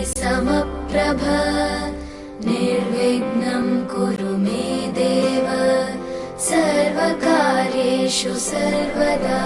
समप्रभ निर्विघ्नं कुरु मे देव सर्वकार्येषु सर्वदा।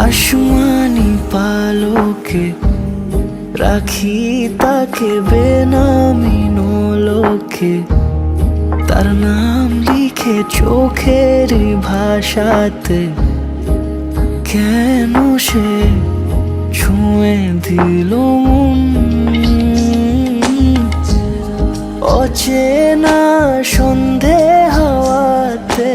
আসমানি পালকে রাখি তাকে বেনামি নোলকে, তার নাম লিখে চোখের ভাষাতে কেন সে ছুঁয়ে দিল মন। অচেনা সন্ধে হাওয়াতে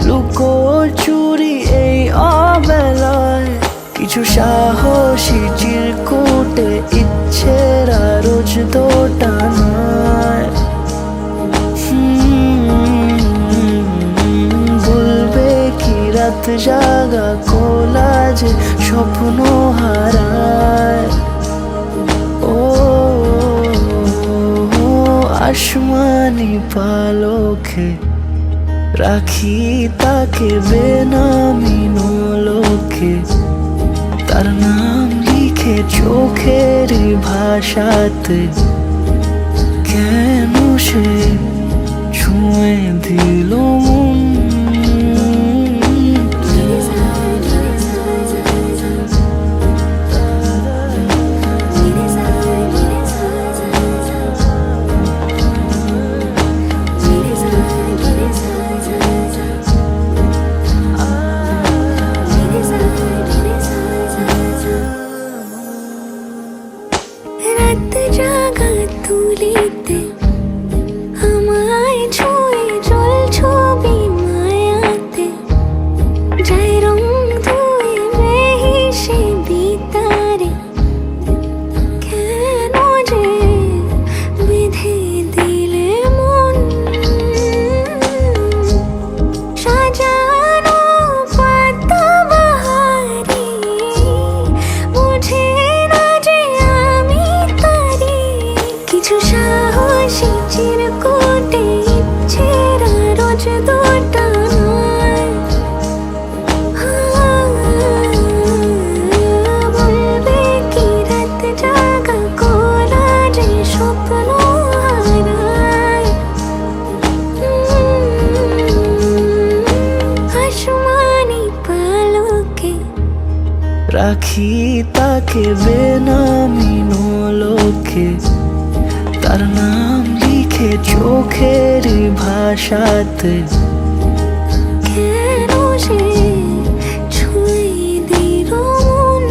লুকোচুরি এই অবেলায় কিছু সাহসী চিরকুটে ইচ্ছের রোজ দোটানায় বলবে কি রাত জাগা কোলাজে স্বপ্ন হারায়। ও আসমানি পালকে রাখি তাকে বেনামি নোলকে, তার নাম লিখে চোখের ভাষাতে কেন সে ছুঁয়ে দিল মন। বলবে রাখি তাকে বেনামি নোলকে, তার নাম লিখে চোখের ভাষাতে। কেন সে ছুঁয়ে দিল মন?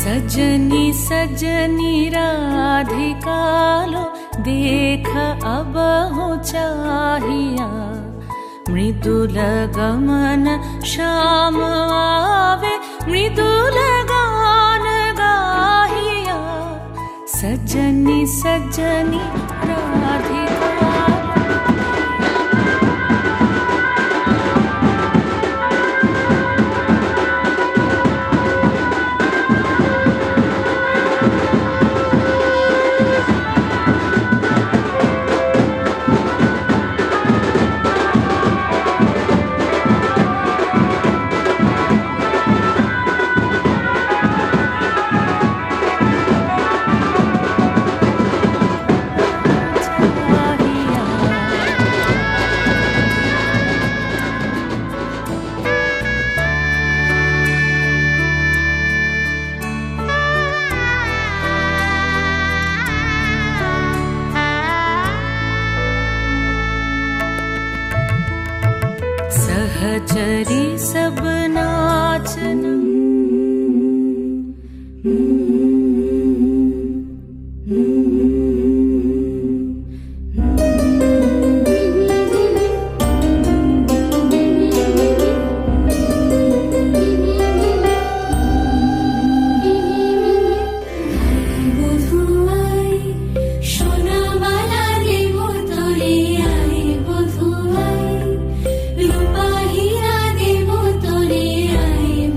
सजनी सजनी राधिकालो देख अब हो चाहिया, मृदुल गमन श्याम आवे मृदुल गान गाहिया। सजनी सजनी राधिका सहचरी सब नाचन।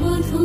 বধু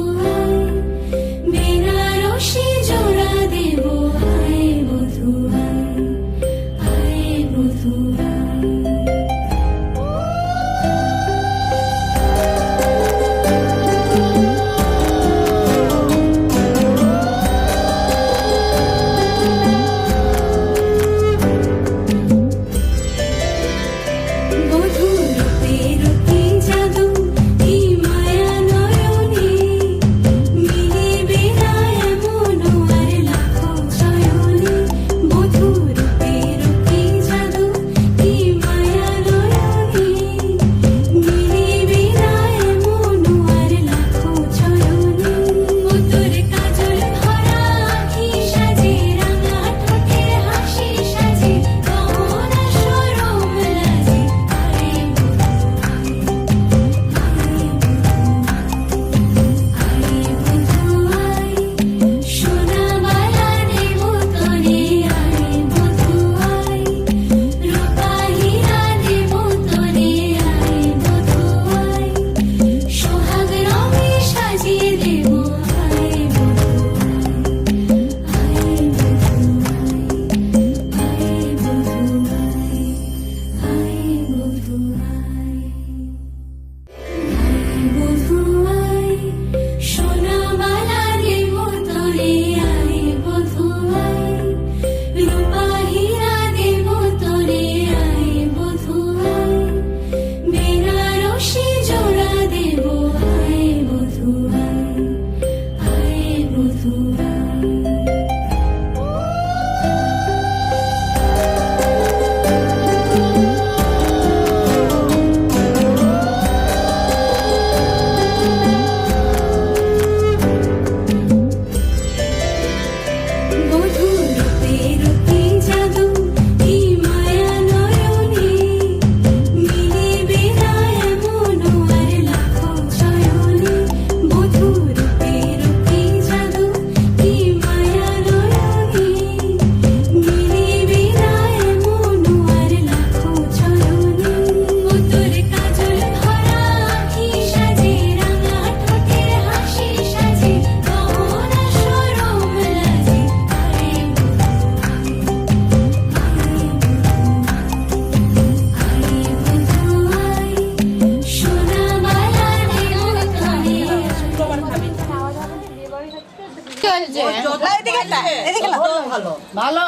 ভালো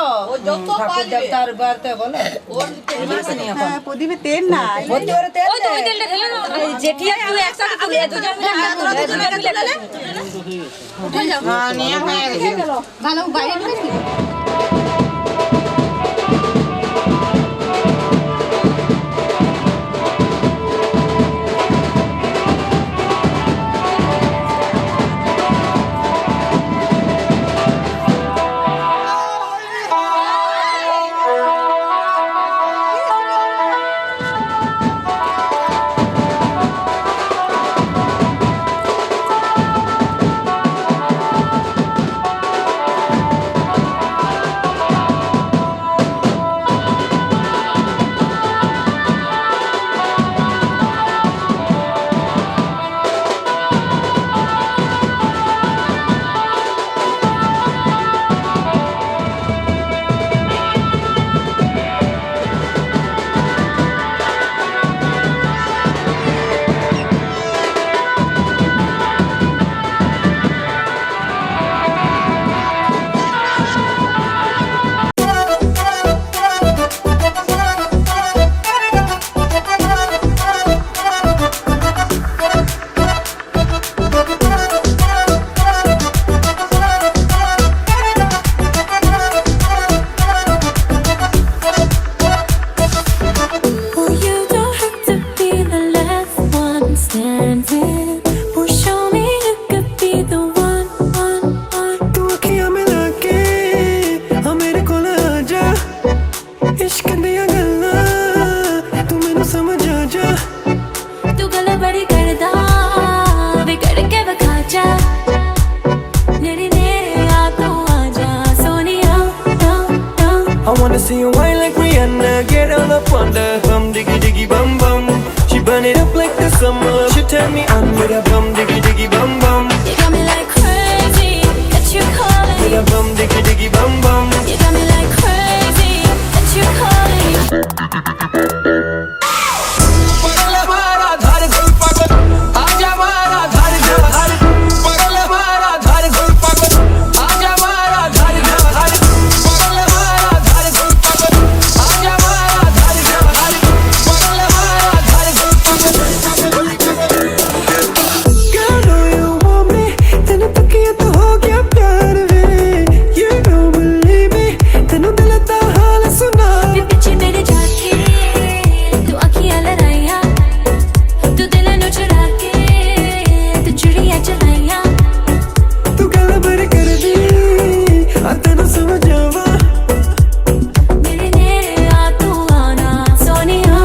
ঠাকুর দেবতার বাড়তে বলে প্রদীপে তেল না জেঠিয়া তুই একসাথে তুলে দুজন মিলে ভালো বাইরে I wanna see you whine like Rihanna, get all up on the bum diggy diggy bum bum. She burn it up like the summer. She turn me on with a bum diggy diggy bum bum. You got me like crazy that you calling With a bum diggy diggy bum bum. You got me like crazy that you calling पगल हमारा धार गुल पागल आजा हमारा धार धार पगल हमारा धार गुल पागल आजा हमारा धार धार पगल हमारा धार गुल पागल आजा हमारा धार धार पगल हमारा धार गुल पागल Girl, know you want me तेनू तकिया तो हो गया प्यार वे You don't believe me तेनू दिल दा हाल सुना पीछे मेरे जाके तू अखियां लड़ाइया तू दिल नु चुरा के तू चुड़िया चलाइया तू गल भर कर दी आ तेनू समझावा मेरे नेड़े आ तू आना Sonia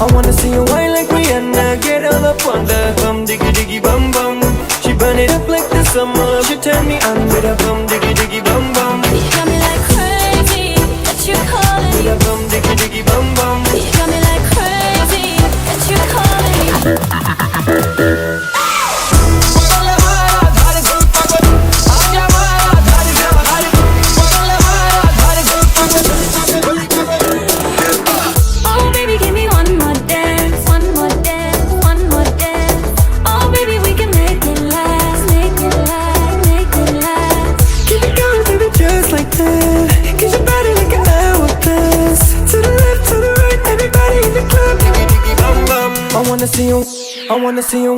I wanna see you whine like Rihanna, get all up on the bum diggy diggy bum bum. She burn it up like the summer. She turn me on with a bum diggy diggy bum bum. You got me like crazy that you calling With a bum diggy diggy bum bum. You got me like crazy that you calling पगल हमारा धार गुल पागल आजा हमारा धार धार पगल हमारा धार गुल पागल Oh baby give me one more dance one more dance one more dance Oh baby we can make it last make it last make it last Keep it going baby just like that. Get your body like an hourglass. To the left, to the right, everybody in the club. Diggy diggy bum bum. I wanna see you, I wanna see you,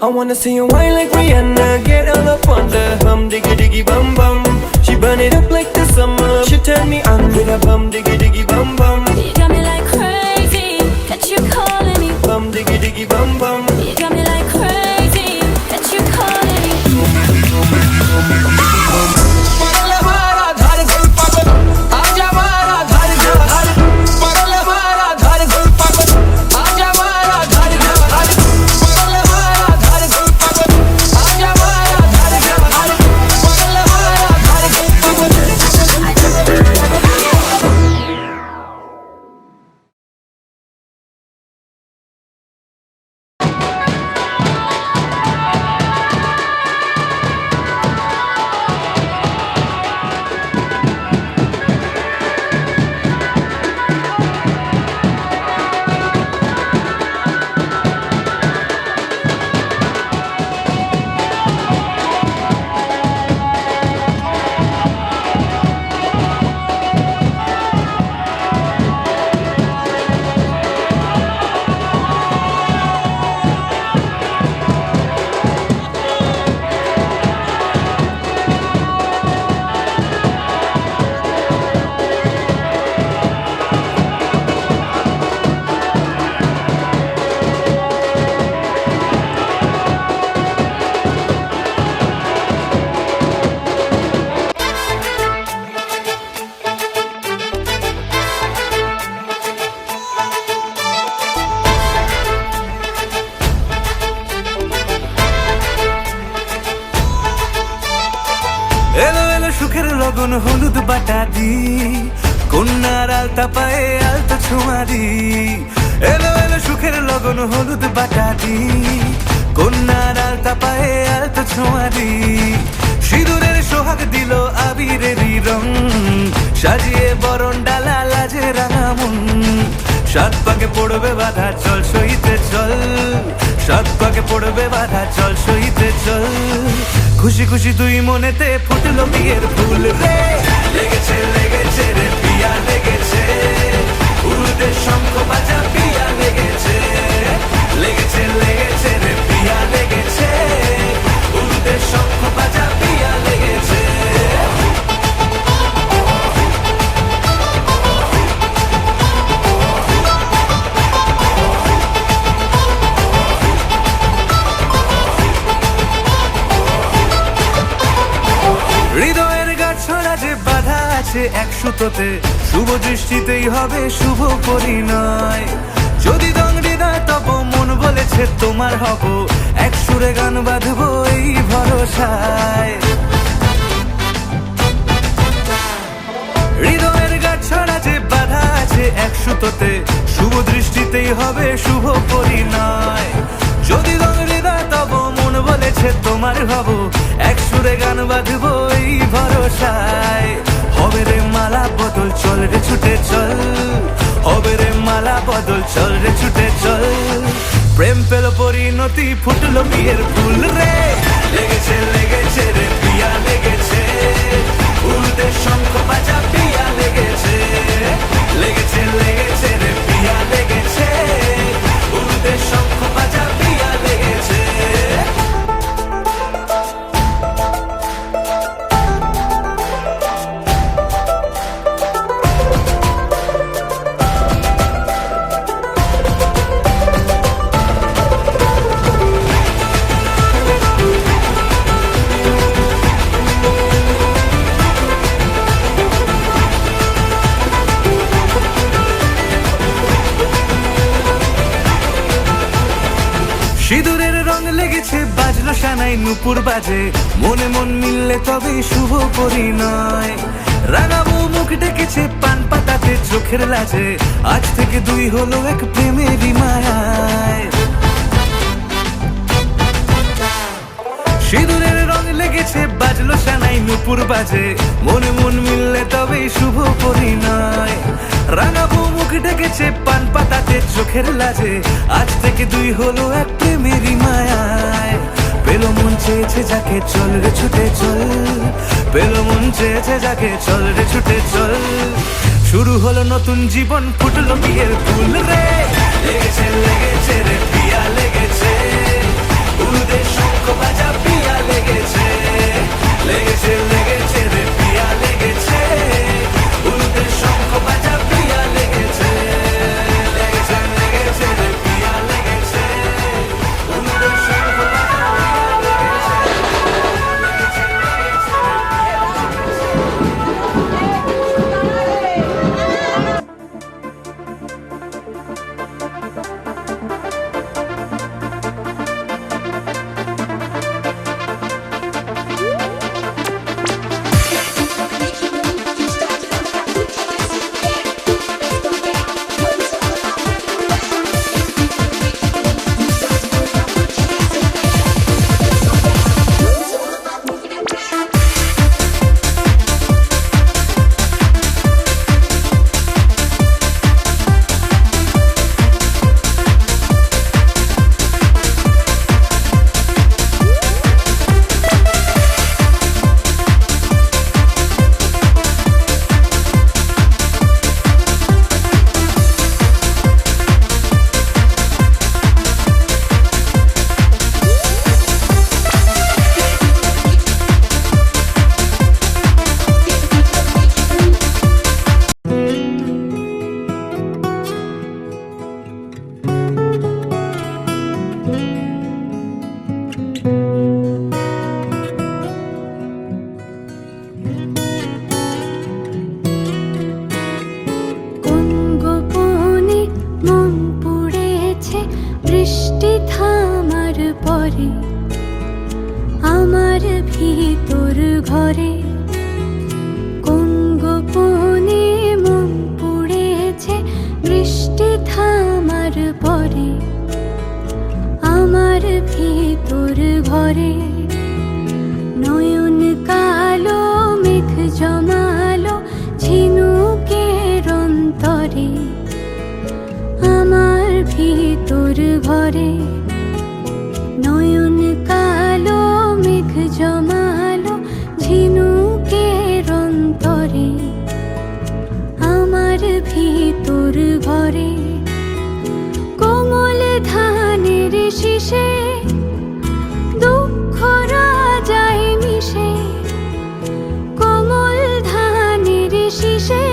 I wanna see you whine like Rihanna. Get all up on the bum diggy diggy bum bum. She burn it up like the summer. She turn me on with a bum diggy diggy bum bum. You got me like crazy that you calling me Bum diggy diggy bum bum. You got me like crazy that you calling me पगल हमारा धार गुल पागल आजा हमारा धार धार पगल हमारा धार गुल पागल आजा हमारा धार धार पगल हमारा धार गुल पागल आजा हमारा धार धार पगल हमारा धार गुल पागल লগন হলুদ বাটা দি, কন্যার আলতা পায়ে আলতা ছোঁয়া দি। এলো এলো সুখের লগন হলুদ বাটা দি, কন্যার আলতা পায়ে আলতা ছোঁয়া দি। সিঁদুরের সোহাগ দিল আবিরেরই রং, সাজিয়ে বরণ ডালা লাজে রাঙা মন। সাত পাকে পড়বে বাধা চল সইতে চল, সাত পাকে পড়বে বাধা চল সইতে চল। খুশি খুশি দুই মনেতে ফুটলো বিয়ের ফুল রে, লেগেছে লেগেছে রে পিয়া লেগেছে, উরুদের শঙ্খ বাজা পিয়া লেগেছে, লেগেছে লেগেছে রে পিয়া লেগেছে, উরুদের শঙ্খ বাজা পিয়া লেগেছে। হৃদয়ের গাছড়া যে বাধা আছে এক সুতোতে, শুভ দৃষ্টিতেই হবে শুভ পরিণয়। যদি দং হৃদয় তব মন বলেছে তোমার হব, এক সুরে গান বাঁধবো এই ভরসায়। হৃদয়ের গাছড়া যে বাধা আছে এক সুতোতে, শুভ দৃষ্টিতেই হবে শুভ পরিণয়। যদি দং হৃদয় তব মন বলেছে তোমার হব, এক সুরে গান বাঁধবো এই ভরসায়। হবে রে মালা বদল চল রে ছুটে চল, হবে রে মালা বদল চল রে ছুটে চল। প্রেম পেল পরিণতি ফুটলো বিয়ের ফুল রে, লেগেছে লেগেছে রে পিয়া লেগেছে, উরুদের শঙ্খ বাজা পিয়া লেগেছে, লেগেছে লেগেছে রে পিয়া লেগেছে, উরুদের শঙ্খ বাজা পিয়া লেগেছে। সিঁদুরের রং লেগেছে বাজলো সানাই নুপুর বাজে, মনে মন মিললে তবে শুভ পরিণয়। রাঙাবো মুখ ডেকেছে পান পাতাতে চোখের লাজে, আজ থেকে দুই হলো এক প্রেমেরই মায়ায়। সিঁদুরের রং লেগেছে বাজলো সানাই নুপুর বাজে, মনে মন মিললে তবে শুভ পরিণয়। রাঙাবো মুখ ডেকেছে পান পাতাতে চোখের লাজে, আজ থেকে দুই হলো এক প্রেমেরই মায়ায়। পেলো মন চেয়েছে যাকে চল রে ছুটে চল, পেলো মন চেয়েছে যাকে চল রে ছুটে চল। শুরু হলো নতুন জীবন ফুটলো বিয়ের ফুল রে, লেগেছে লেগেছে রে পিয়া লেগেছে, উরুদের শঙ্খ বাজা পিয়া লেগেছে, লেগেছে লেগেছে রে পিয়া লেগেছে, উরুদের শঙ্খ বাজা পিয়া লেগেছে, লেগেছে লেগেছে রে পিয়া লেগেছে, উরুদের শঙ্খ বাজা ভরে নয়ন কালো মেঘ জমালো ঝিনুকের অন্তরে আমার ভিতর ভরে নয়ন কালো মেঘ জমালো ঝিনুকের অন্তরে আমার ভিতর ভরে কোমল ধানের শীষে দুঃখ রাজায় মিশে কোমল ধানের শীষে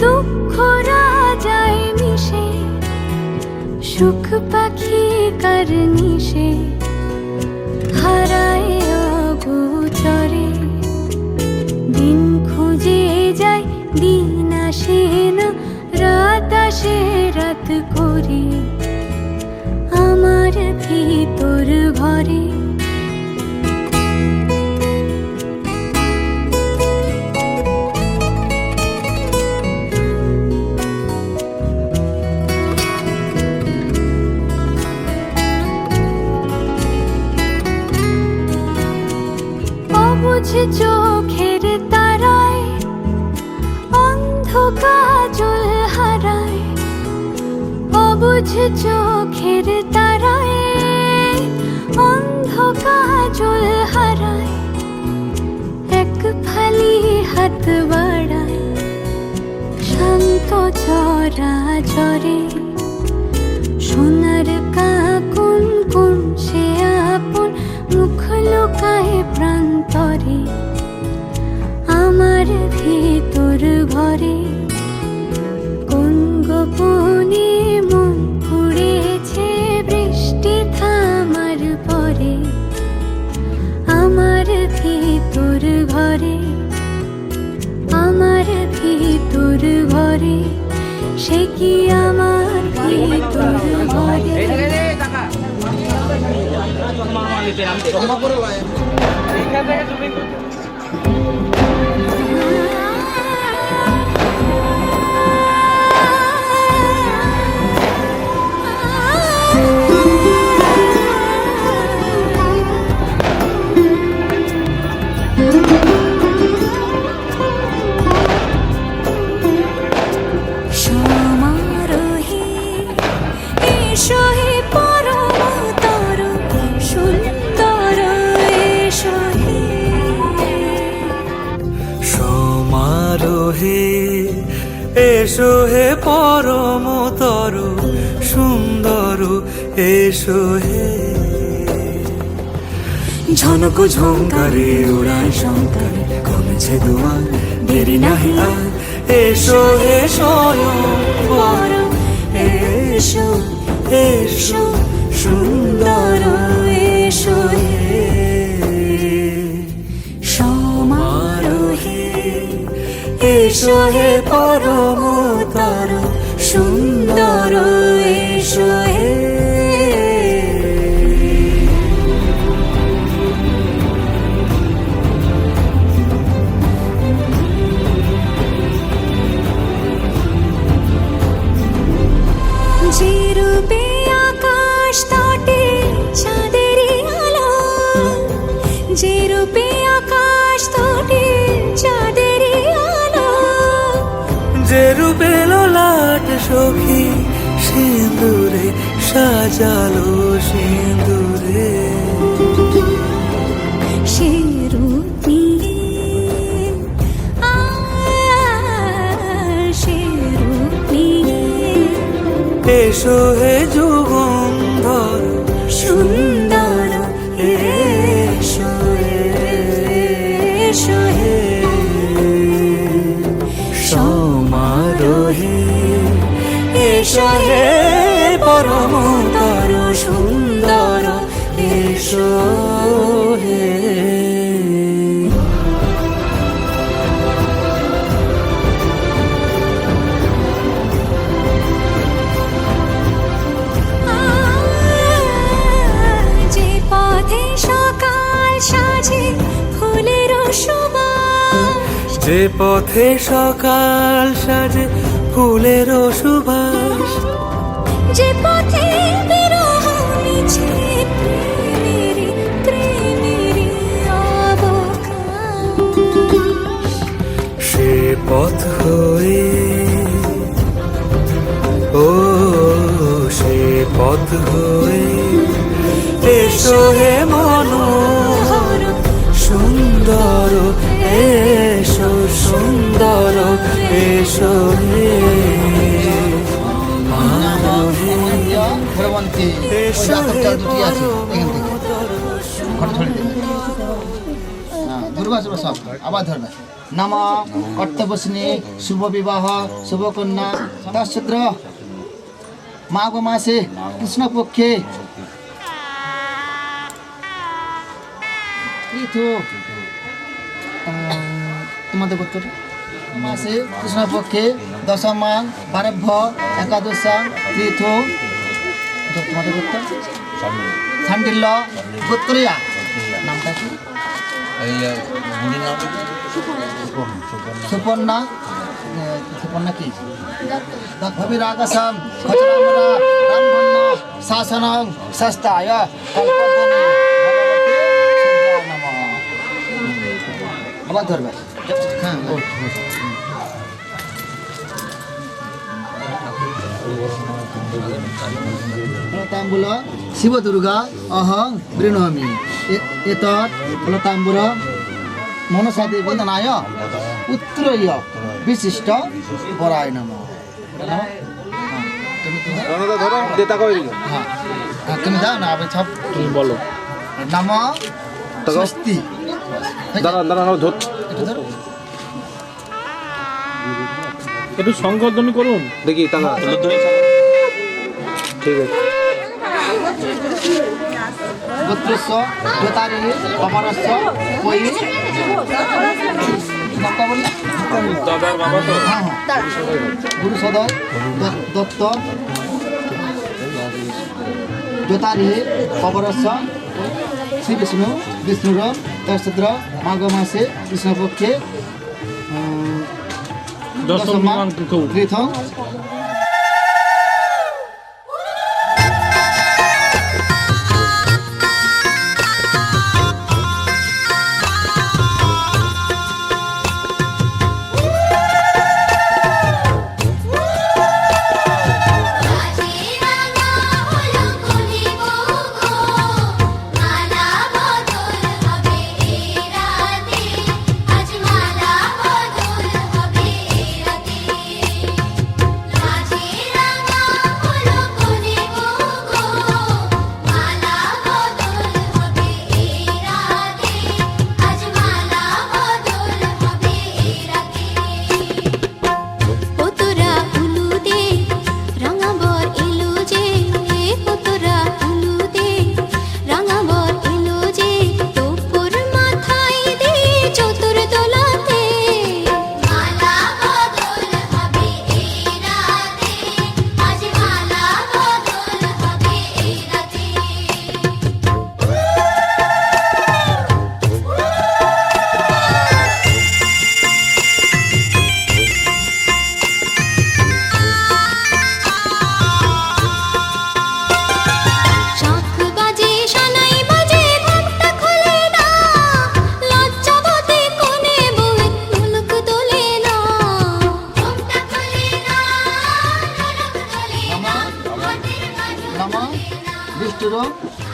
দুঃখ রাজায় মিশে সুখ পাখি কারনিশে হারায় অগোচরে দিন খুঁজে যায় দিন আসে না রাত আসে রাত করে আমার ভিতর ভরে অবুঝ চোখের তারায় অন্ধ কাজল হারায় অবুঝ চোখের তারায় অন্ধ কাজল হারায় এক ফালি হাত বাড়ায় শান্ত চরাচরে সোনার কাকুন কোন সে আপন মুখ লোকায় প্রান্তরে আমার ভিতর ভরে কোন গোপনে মন পুড়েছে বৃষ্টি থামার পরে আমার ভিতর ভরে আমার ভিতর ভরে সে কি আমার ভিতর ভরে সমারোহে এসো হে পরমতর সুন্দর এসো হে সমারোহে এসো হে পরমতর সুন্দর এসো হে ঝনক ঝঙ্কারে উড়ায় শঙ্কারে কমেছে দুয়ার দেরি নাহি আর এসো হে স্বয়ং বর এসো এসো সুন্দর এসো হে সমারোহে এসো হে পরমতর সুন্দর এসো হে যে রূপে আকাশ তটে চাঁদেরই আলো যে রূপে আকাশ তটে চাঁদেরই আলো যে রূপে লোলাট সখী সিঁদুরে সাজালো সিঁদুরে সে রূপ নিয়ে সে রূপ নিয়ে এসো হে যুগন্ধর সুন্দর এসো এসো হে সমারোহে এসো হে পরমতর সুন্দর এসো হে যে পথে সকাল সাজে ফুলের সুবাস যে পথে সকাল সাজে ফুলের সুবাস যে পথে বিরহ মিছে প্রেমের পথ হয়ে, ও সে পথ হয়ে এসো হে মনোহর সুন্দর, এসো সুন্দর, এসো হে ঘোরবন্তী দুটি আছে এখান থেকে ঘর ধরে দেবে। দুর্গা সব আবার ধরবে। নাম কর্তব্যশ্নী শুভ বিবাহ শুভ কন্যা তৎসূত্র মাঘ মাসে কৃষ্ণপক্ষে তোমাদের গোত্র মাসে কৃষ্ণপক্ষে দশমাং বারভ্য একাদশাং তীর্থ তোমাদের গোত্র শান্ডিল্য গোত্রিয়া নামটা কি? সুপর্ণা সুপর্ণা কি? দক্ষবিরাগসম খচরামরা রামভন্ন শাসনং সস্তায় কল্পতনে ভগবতে সূর্যায় নমঃ। আবার ধরবে। হ্যাঁ তাম্বুল শিব দুর্গা অহং গৃহ্ণামি এতৎ ফলতাম্বুর মনসা দেবী নায় পুত্রয় বিশিষ্ট বরায় নমঃ। তুমি দাও না সব তুমি বলো। নাম স্বস্তি একটু সংকল্পনি করুন দেখি টাকা ঠিক আছে। গোত্রস্য দোতারি অপরস্য কই নামটা বললে হ্যাঁ গুরু সদয় দত্ত দোতারি অপরস্য শ্রী বিষ্ণু বিষ্ণুর তৎসূত্র মাঘ মাসে কৃষ্ণপক্ষে দশমাং তীর্থ।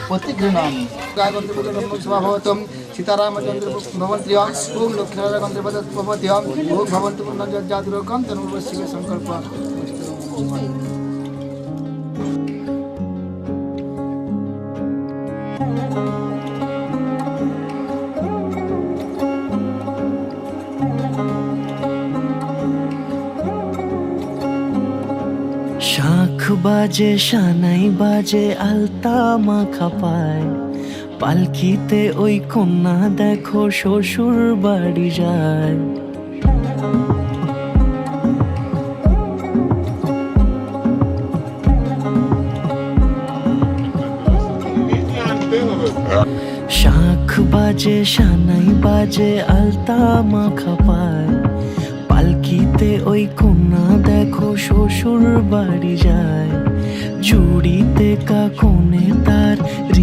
प्रतिगृह्णामि गायत्री सीतारामचंद्र भवन्त्य ओम लक्ष्मीनारायण भवति ओम भवन्तु पुनर्जातुरोगम तनुर्वशिव संकल्प। শাঁখ বাজে সানাই বাজে আলতা মাখা পায়, পালকিতে ওই কন্যা দেখো শ্বশুর বাড়ি যায়। শাঁখ বাজে সানাই বাজে আলতা মাখা পায়, পালকিতে ওই কন্যা দেখো শ্বশুর বাড়ি যায়। জুড়িতে কাকনে তার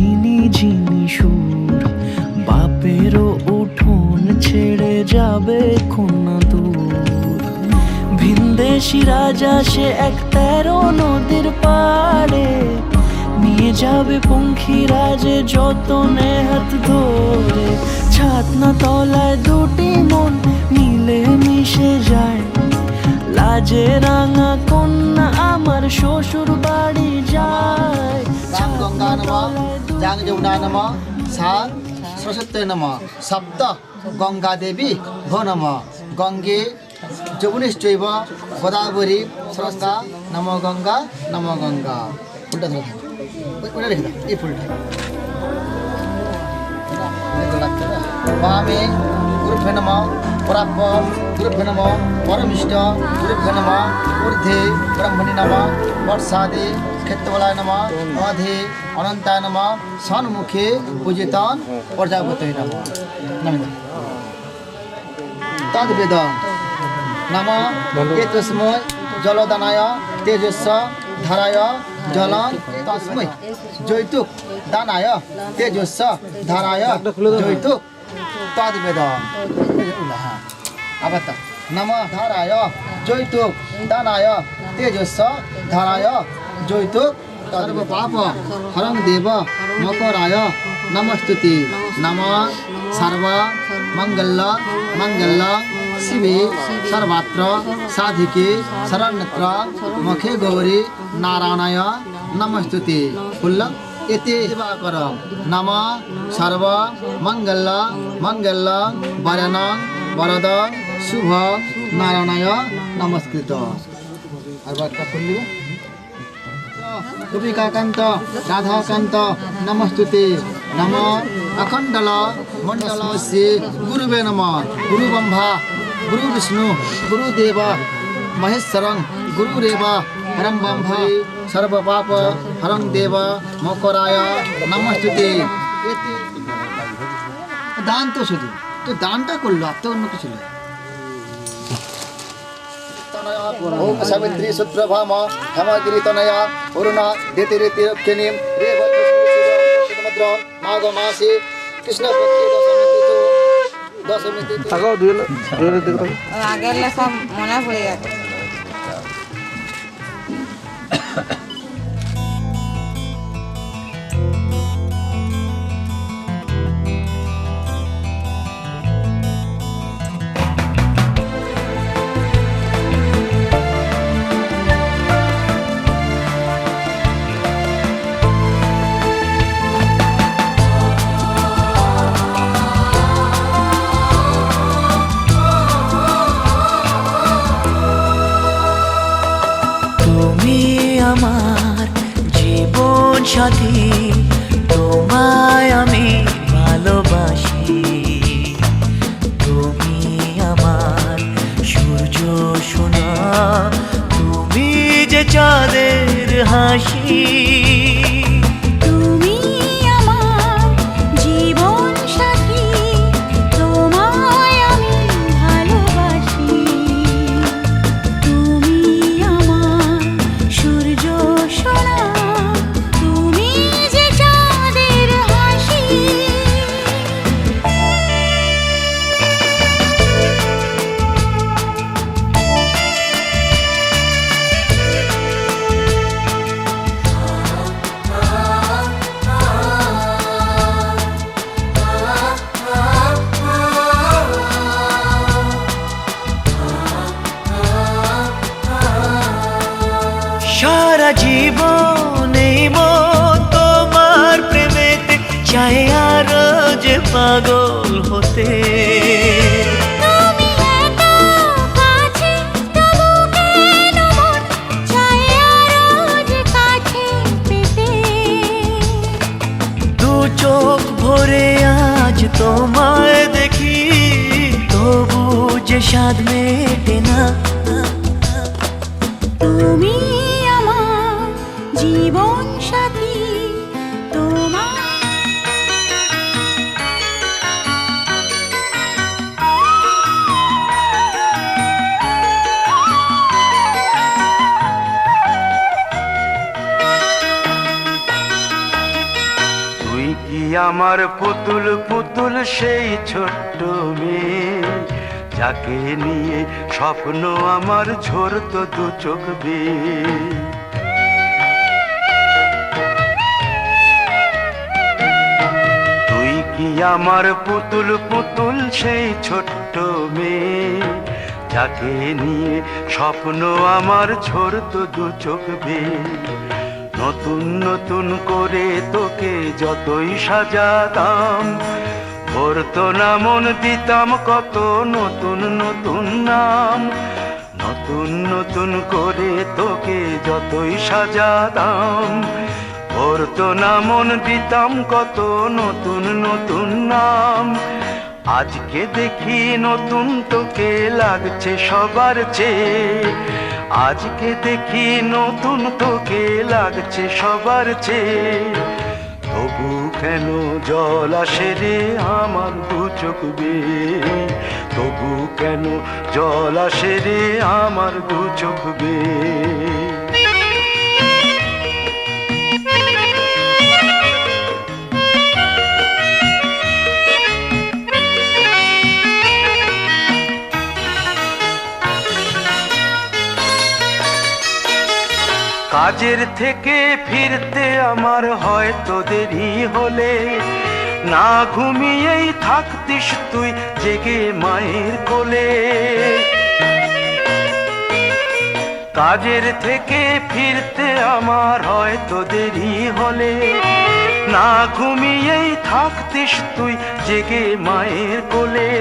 ঋণী ঝিনি সুর, বাপেরও উঠোন ছেড়ে যাবে কন্যা দূর। সিরাজ আসে এক 13 নদীর পাড়ে, নিয়ে যাবে পঙ্খিরাজে যতনে হাত ধরে। ছাতনা তলায় দুটি মন মিলে মিশে যায়, লাজে রাঙা কন্যা আমার শ্বশুর বাড়ি যায়। রাম গঙ্গা নম, জাং যমুনা নম, সা সরস্বতী নম, সপ্ত গঙ্গা দেবী ভো নম, গঙ্গে যমুনেশ্চৈব গোদাবরী সরস্বতী নম গঙ্গা নম গঙ্গা। ফুলটা ধরে থাকবে, ওটা রেখে দাও, এই ফুলটা বামে গুরুভ্যো নমঃ, পরাপ্য গুরুভ্যো নমঃ, পরমিষ্ট গুরুভ্যো নমঃ, ঊর্ধ্বে ব্রহ্মণি নমঃ, বর্ষাদে ক্ষেত্রবলায় নমঃ, অধে অনন্তায় নমঃ, সন্মুখে পূজিতান প্রজাপতয়ে নমঃ। নমঃ তদ্বেদ নমঃ এতস্মৈ জলদানায় তেজস্ব ধারায় জলং তস্मै জৈতুক দানায় তেজস্ব ধারায় জৈতুক তদ্বেদ। আবার নমঃ ধারায় জৈতুক দানায় তেজস্ব ধারায় জৈতুক সর্ব পাপ হরং দেব মকরায় নমস্তুতে। নমঃ সর্ব মঙ্গল মঙ্গল শিবে সর্বত্র সাধিকে শরণ্যত্র মুখে গৌরী নারায়ণায় নমস্তুতে। ফুল্ল এতে কর। নমঃ সর্ব মঙ্গল মঙ্গল বরণ বরদ শুভ নারায়ণায় নমস্কৃত। আর একটা ফুল গোপিকাকান্ত রাধাকান্ত নমস্তুতে। নমঃ অখণ্ডল মণ্ডল শ্রী গুরুবে নমঃ। গুরু ব্রহ্মা গুরু বিষ্ণু গুরুদেব মহেশ্বরং গুরুরেব পরম ব্রহ্ম সর্ব পাপ হরং দেব মকরায় নমস্তুতে। দান তো শুধু তো দানটা করলো, আর তো অন্য কিছু নয়। ओम सावित्री सुप्रभामा हेमगिरी तनया वरुणा देतिरेति रक्षिणीं रेवती माघ मासे कृष्ण पक्षे दशमी तिथि আগেরলে সব মনে পড়ে গেছে। আমার জীবন সাথী, তোমায় আমি ভালোবাসি। তুমি আমার সূর্য সোনা, তুমি যে চাঁদের হাসি। তুমি আমার জীবন সাথী, তোমায় আমি ভালোবাসি। তুমি আমার সূর্য সোনা, তুমি যে চাঁদের হাসি। সারা জীবন এই মন তোমার প্রেমেতে চাই আরো যে পাগল হতে। তুমি এত কাছে, তবু কেন মন চায় আরো যে কাছে পেতে। দু চোখ ভরে আজ তোমায় দেখি, তবু যে স্বাদ মেটে না। তুমি আমার জীবন সাথী, তোমার তুই কি আমার পুতুল পুতুল সেই ছোট্ট মেয়ে, যাকে নিয়ে স্বপ্ন আমার ঝরতো দু চোখ বেয়ে। তুই কি আমার পুতুল পুতুল সেই ছোট্ট মেয়ে, যাকে নিয়ে স্বপ্ন আমার ঝরতো দু চোখ বেয়ে। নতুন নতুন করে তোকে যতই সাজাতাম, ভরতো না মন, দিতাম কত নতুন নতুন নাম। নতুন নতুন করে তোকে যতই সাজাতাম, ভরতো না মন, দিতাম কত নতুন নতুন নাম। আজকে দেখি নতুন তোকে লাগছে সবার চেয়ে, আজকে দেখি নতুন তোকে লাগছে সবার চেয়ে। তবু কেন জল আসে রে আমার দু চোখ বেয়ে, তবু কেন জল আসে রে আমার দু চোখ বেয়ে। কাজের থেকে ফিরতে আমার হয়তো দেরি হলে, না ঘুমিয়েই থাকতিস তুই জেগে মায়ের কোলে। কাজের থেকে ফিরতে আমার হয়তো দেরি হলে, না ঘুমিয়েই থাকতিস তুই জেগে মায়ের কোলে।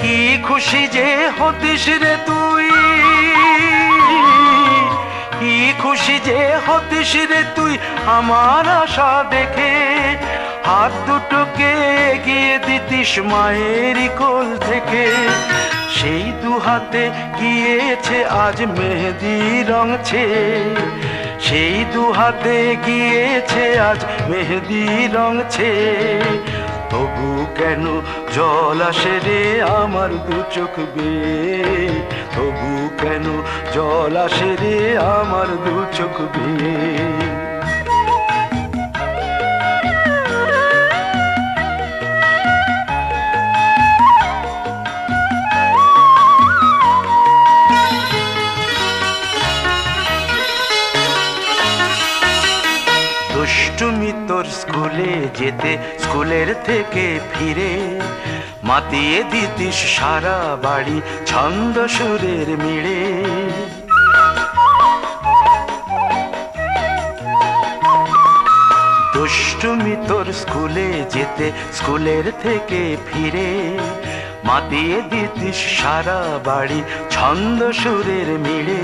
কি খুশি যে হতিস রে তুই, কি খুশি যে হতিস রে তুই আমার আশা দেখে। হাত দুটোকে এগিয়ে দিতিস মায়েরই কোল থেকে, সেই দু হাতে গিয়েছে আজ মেহেদি রং ছেয়ে। সেই দু হাতে গিয়েছে আজ মেহেদি রং ছেয়ে। তবু কেন জল আসে রে আমার দু চোখ বেয়ে, তবু কেন জল আসে রে আমার দু চোখ বেয়ে। দুষ্টুমি তোর স্কুলে যেতে, স্কুলের থেকে ফিরে মাতিয়ে দিতিস সারা বাড়ি ছন্দ সুরের মিড়ে। দুষ্টুমি তোর স্কুলে যেতে, স্কুলের থেকে ফিরে মাতিয়ে দিতিস সারা বাড়ি ছন্দ সুরের মিড়ে।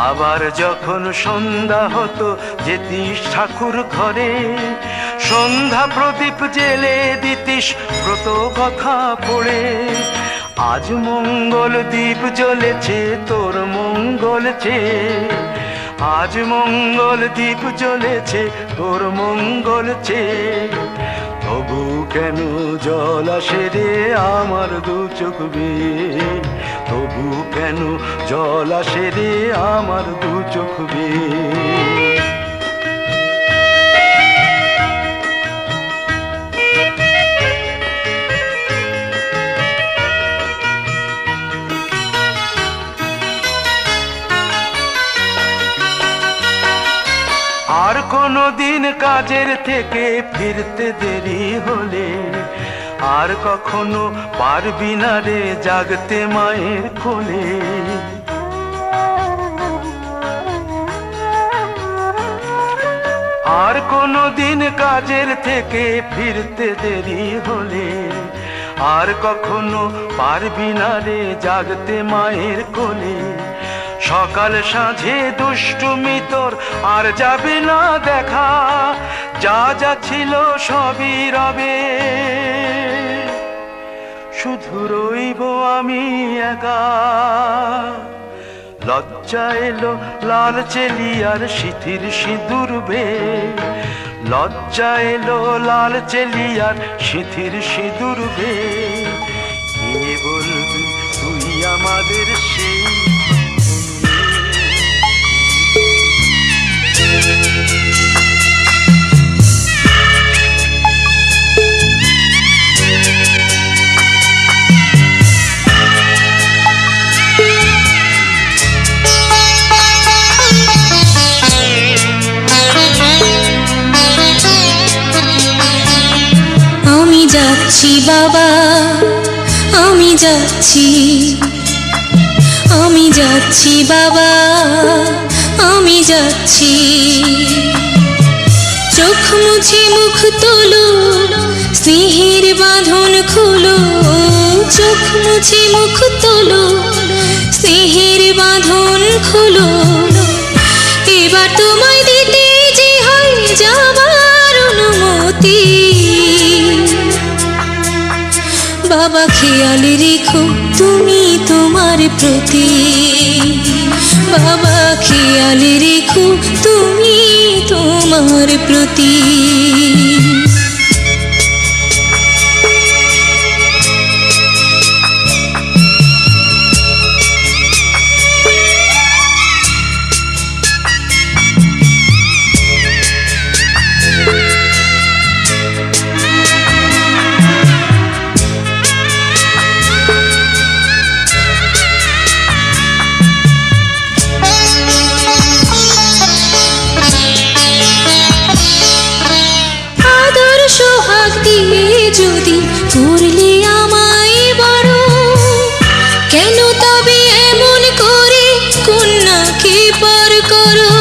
আবার যখন সন্ধ্যা হতো যেতিস ঠাকুর ঘরে, সন্ধ্যা প্রদীপ জেলে দিতিস ব্রত কথা পড়ে। আজ মঙ্গল দ্বীপ জ্বলেছে তোর মঙ্গল চেয়ে, আজ মঙ্গল দ্বীপ জ্বলেছে তোর মঙ্গল চেয়ে। তবু কেন জল আসে রে আমার দু চোখ বেয়ে, তবু কেন জল আসে রে আমার দু চোখ বেয়ে। আর কোনো দিন কাজের থেকে ফিরতে দেরি হলে, আর কখনো পারবি না রে জাগতে মায়ের কোলে। আর কোনো দিন কাজের থেকে ফিরতে দেরি হলে, আর কখনো পারবি না রে জাগতে মায়ের কোলে। সকাল সাঁঝে দুষ্টুমি তোর আর যাবে না দেখা, যা যা ছিল সবই রবে, শুধু রইব আমি একা। লজ্জা এলো লাল চেলিয়ার সিথির সিঁদুর বেয়ে, লজ্জা এলো লাল চেলিয়ার সিথির সিঁদুর বেয়ে। কে বলবি তুই আমাদের সেই যাচ্ছি বাবা, আমি যাচ্ছি, আমি যাচ্ছি বাবা, আমি যাচ্ছি। চোখ মুছে মুখ তোলো, স্নেহের বাঁধন খোলো, চোখ মুছে মুখ তোলো, স্নেহের বাঁধন খোলো। এবার তোমায় দিতে যে হয় যাবার অনুমতি। বাবা খেয়াল রেখো তুমি তোমার প্রতি, বাবা খেয়াল রেখো তুমি তোমার প্রতি। যদি করলে আমায় বড়, কেন তবে এমন করে কন্যাকে পর করো।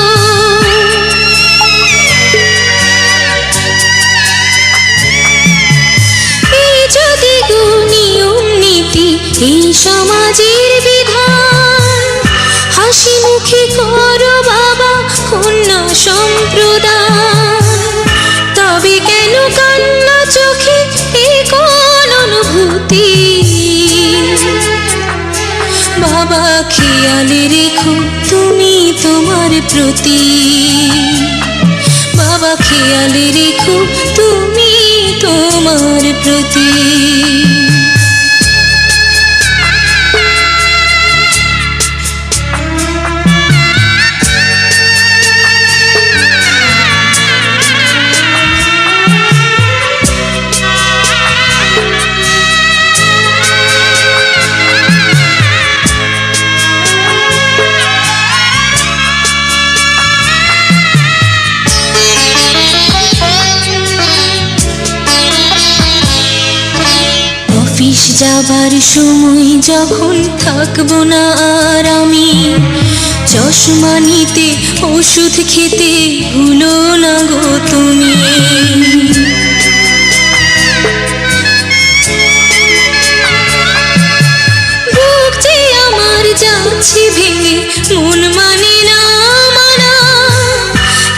এই যদি নিয়ম নীতি এই সমাজের বিধান, হাসি মুখে করো বাবা কন্যা সম্প্রদান। তবে কেন কান্না চোখে এ কোন অনুভূতি। বাবা খেয়াল রেখো তুমি তোমার প্রতি, বাবা খেয়াল রেখো তুমি তোমার প্রতি। অফিস যাবার সময় যখন থাকবো না আর আমি, চশমা নিতে ওষুধ খেতে ভুলো না গো তুমি। বুক যে আমার যাচ্ছে ভেঙে, মন মানে না মানা।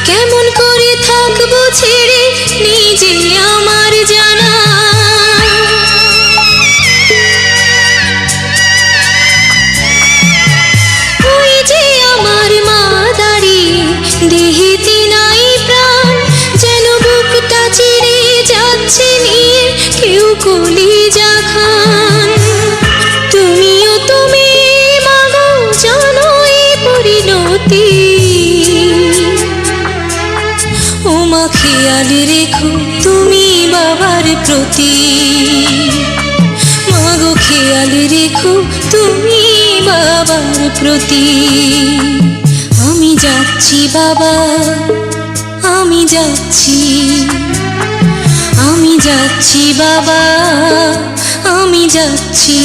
কেমন করে থাকবো ছেড়ে নিজে আমার জানা। দেহেতে নাই প্রাণ, যেন বুকটা চিরে যাচ্ছে নিয়ে কেউ কলিজা খান। তুমিও তুমি মাগো জানো এই পরিণতি। ও মা খেয়াল রেখো তুমি বাবার প্রতি, মাগো খেয়াল রেখো তুমি বাবার প্রতি। আমি যাচ্ছি বাবা, আমি যাচ্ছি, আমি যাচ্ছি বাবা, আমি যাচ্ছি।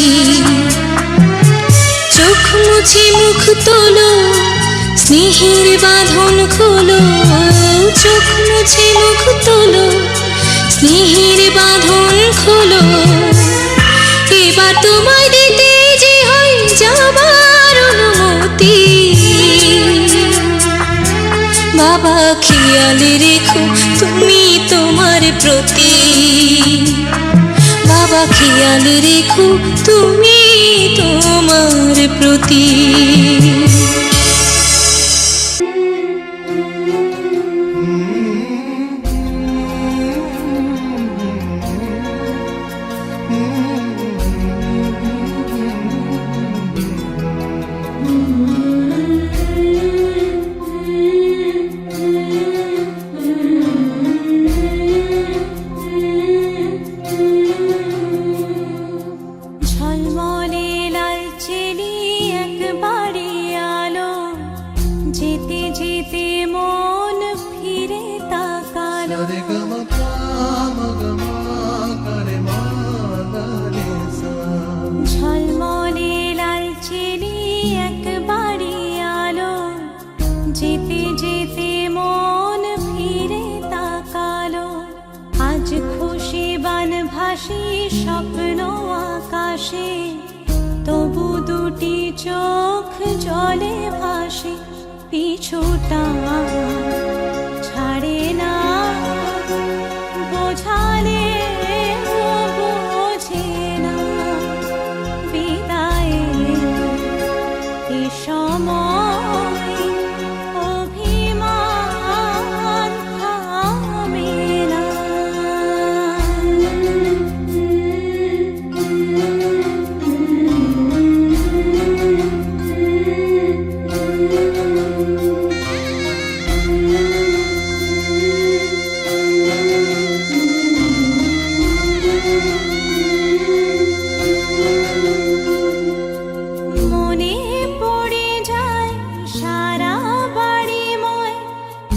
চোখ মুছে মুখ তোলো, স্নেহের বাঁধন খোলো, চোখ মুছে মুখ তোলো, স্নেহের বাঁধন খোলো। এবার তোমায় দিতে যে হয় যাবার অনুমতি। বাবা খেয়াল রেখো তুমি তোমার প্রতি, বাবা খেয়াল রেখো তুমি তোমার প্রতি। ঝলমলে লাল চেলি একবারে ভাসি স্বপ্ন আকাশে, তবু দুটি চোখ জলে ভাসে, পিছুটা ছাড়ে না, বোঝালে বোঝে না, বিদায়ের এ সময় অভিমান থামে না। মনে পড়ে যায় সারা বাড়িময়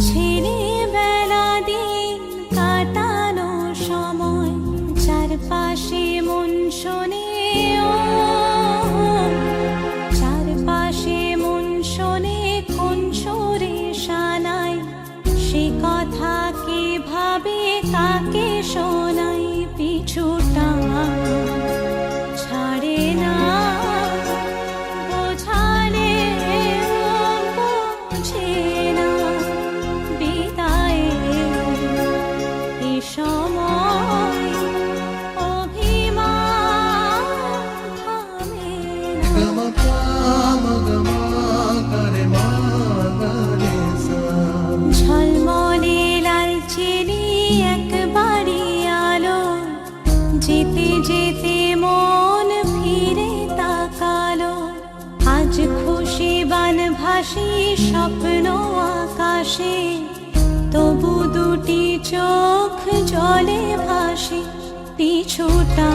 ছেলেবেলা দিন কাটানো সময়, চারপাশে মন শোনে ও, চারপাশে মন শোনে কোন সুরে শানাই, সে কথা কে ভাবে কাকে শোনাই, পিছুটা ছাড়ে না, বোঝালে বোঝে না, বিদায়ের এ সময় অভিমান থামে না। ঝলমলে লালচেলি একবারই আলো, যেতে যেতে মন ফিরে তাকালো, আজ খুশি বান ভাসি স্বপ্ন আকাশে, তবু দুটি চোখ জলে ভাসে, পিছুটা